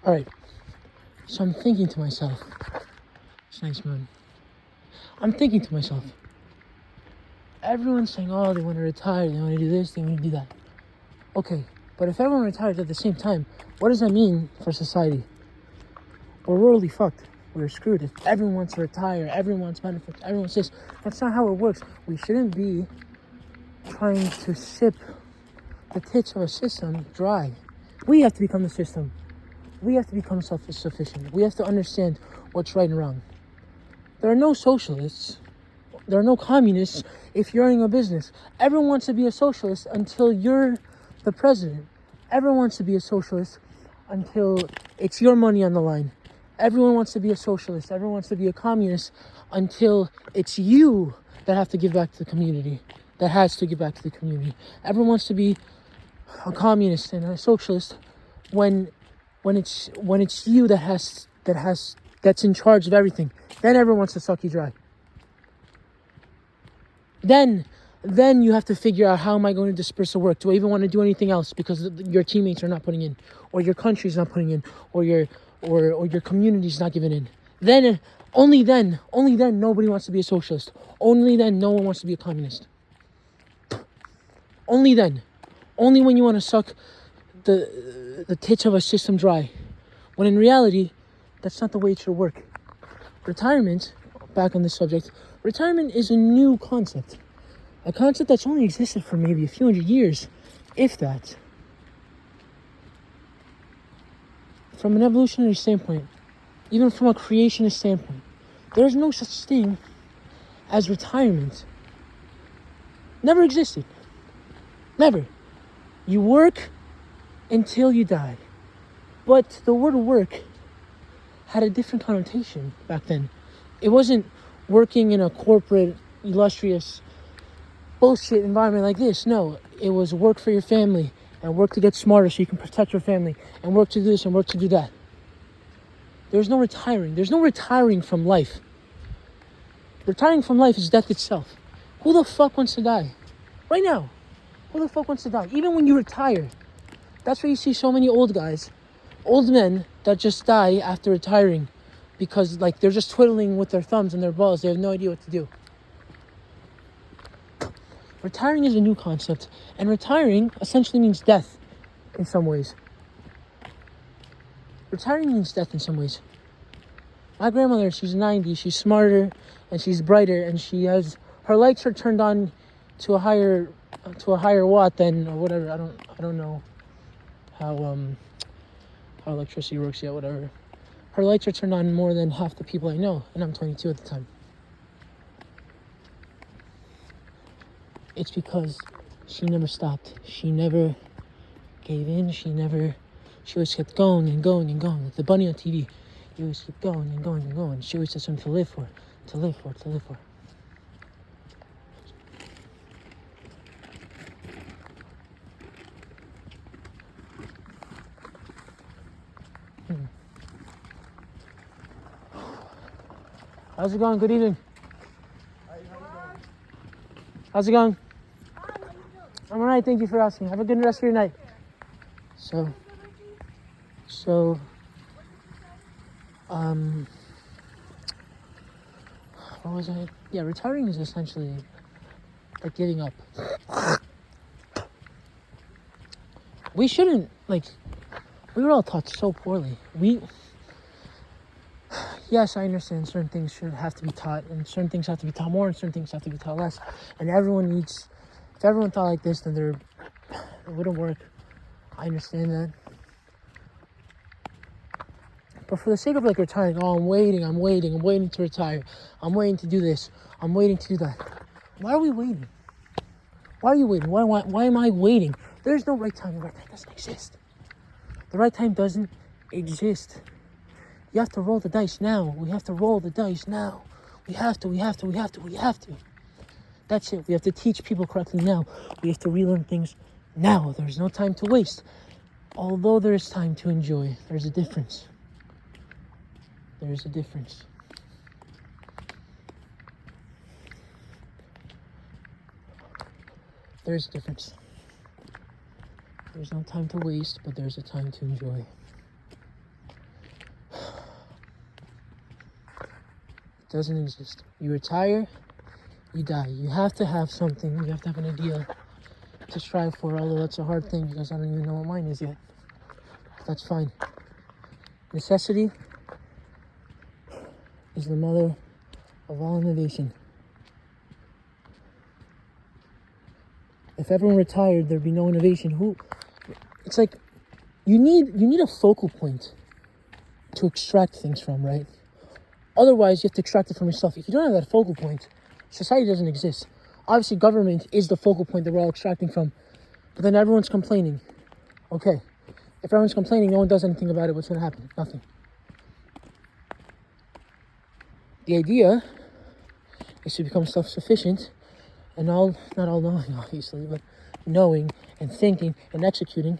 Alright, so I'm thinking to myself, it's nice, man. I'm thinking to myself, everyone's saying, oh, they want to retire, they want to do this, they want to do that. Okay, but if everyone retires at the same time, what does that mean for society? We're really fucked. We're screwed. If everyone wants to retire, everyone wants benefits, everyone wants this, that's not how it works. We shouldn't be trying to sip the tits of a system dry. We have to become the system. We have to become self-sufficient. We have to understand what's right and wrong. There are no socialists. There are no communists if you're running a business. Everyone wants to be a socialist until you're the president. Everyone wants to be a socialist until it's your money on the line. Everyone wants to be a socialist. Everyone wants to be a communist until it's you that have to give back to the community. That has to give back to the community. Everyone wants to be a communist and a socialist when it's you that's in charge of everything. Then everyone wants to suck you dry. Then you have to figure out, how am I going to disperse the work? Do I even want to do anything else because your teammates are not putting in, or your country's not putting in, or your community's not giving in? Only then, nobody wants to be a socialist. Only then, no one wants to be a communist. Only then. Only when you want to suck the tits of a system dry. When in reality, that's not the way it should work. Retirement, back on this subject, retirement is a new concept. A concept that's only existed for maybe a few hundred years, if that. From an evolutionary standpoint, even from a creationist standpoint, there's no such thing as retirement. Never existed. Never. You work until you die. But the word work had a different connotation back then. It wasn't working in a corporate, illustrious, bullshit environment like this. No, it was work for your family and work to get smarter so you can protect your family, and work to do this and work to do that. There's no retiring. There's no retiring from life. Retiring from life is death itself. Who the fuck wants to die? Right now. Who the fuck wants to die? Even when you retire. That's why you see so many old guys, old men that just die after retiring because they're just twiddling with their thumbs and their balls. They have no idea what to do. Retiring is a new concept, and retiring essentially means death in some ways. Retiring means death in some ways. My grandmother, she's 90, she's smarter and she's brighter, and her lights are turned on to a higher watt than, or whatever. I don't know how electricity works yet, whatever. Her lights are turned on more than half the people I know, and I'm 22 at the time. It's because she never stopped. She never gave in. She always kept going and going and going. Like the bunny on TV. You always keep going and going and going. She always has something to live for. To live for. How's it going? Good evening. How's it going? I'm alright, thank you for asking. Have a good rest of your night. So, what was I? Yeah, retiring is essentially like giving up. We shouldn't, we were all taught so poorly. Yes, I understand certain things should have to be taught, and certain things have to be taught more, and certain things have to be taught less. And if everyone thought like this, then it wouldn't work. I understand that. But for the sake of retiring, I'm waiting to retire. I'm waiting to do this. I'm waiting to do that. Why are we waiting? Why are you waiting? Why am I waiting? There's no right time. The right time doesn't exist. The right time doesn't exist. You have to roll the dice now. We have to roll the dice now. We have to. That's it. We have to teach people correctly now. We have to relearn things now. There's no time to waste. Although there is time to enjoy, there's a difference. There's a difference. There's a difference. There's no time to waste, but there's a time to enjoy. doesn't exist. You retire, you die. You have to have something. You have to have an ideal to strive for, although that's a hard thing because I don't even know what mine is yet. That's fine. Necessity is the mother of all innovation. If everyone retired, there'd be no innovation. It's like you need a focal point to extract things from, right? Otherwise, you have to extract it from yourself. If you don't have that focal point, society doesn't exist. Obviously, government is the focal point that we're all extracting from. But then everyone's complaining. Okay, if everyone's complaining, no one does anything about it, what's going to happen? Nothing. The idea is to become self-sufficient and not all knowing, obviously, but knowing and thinking and executing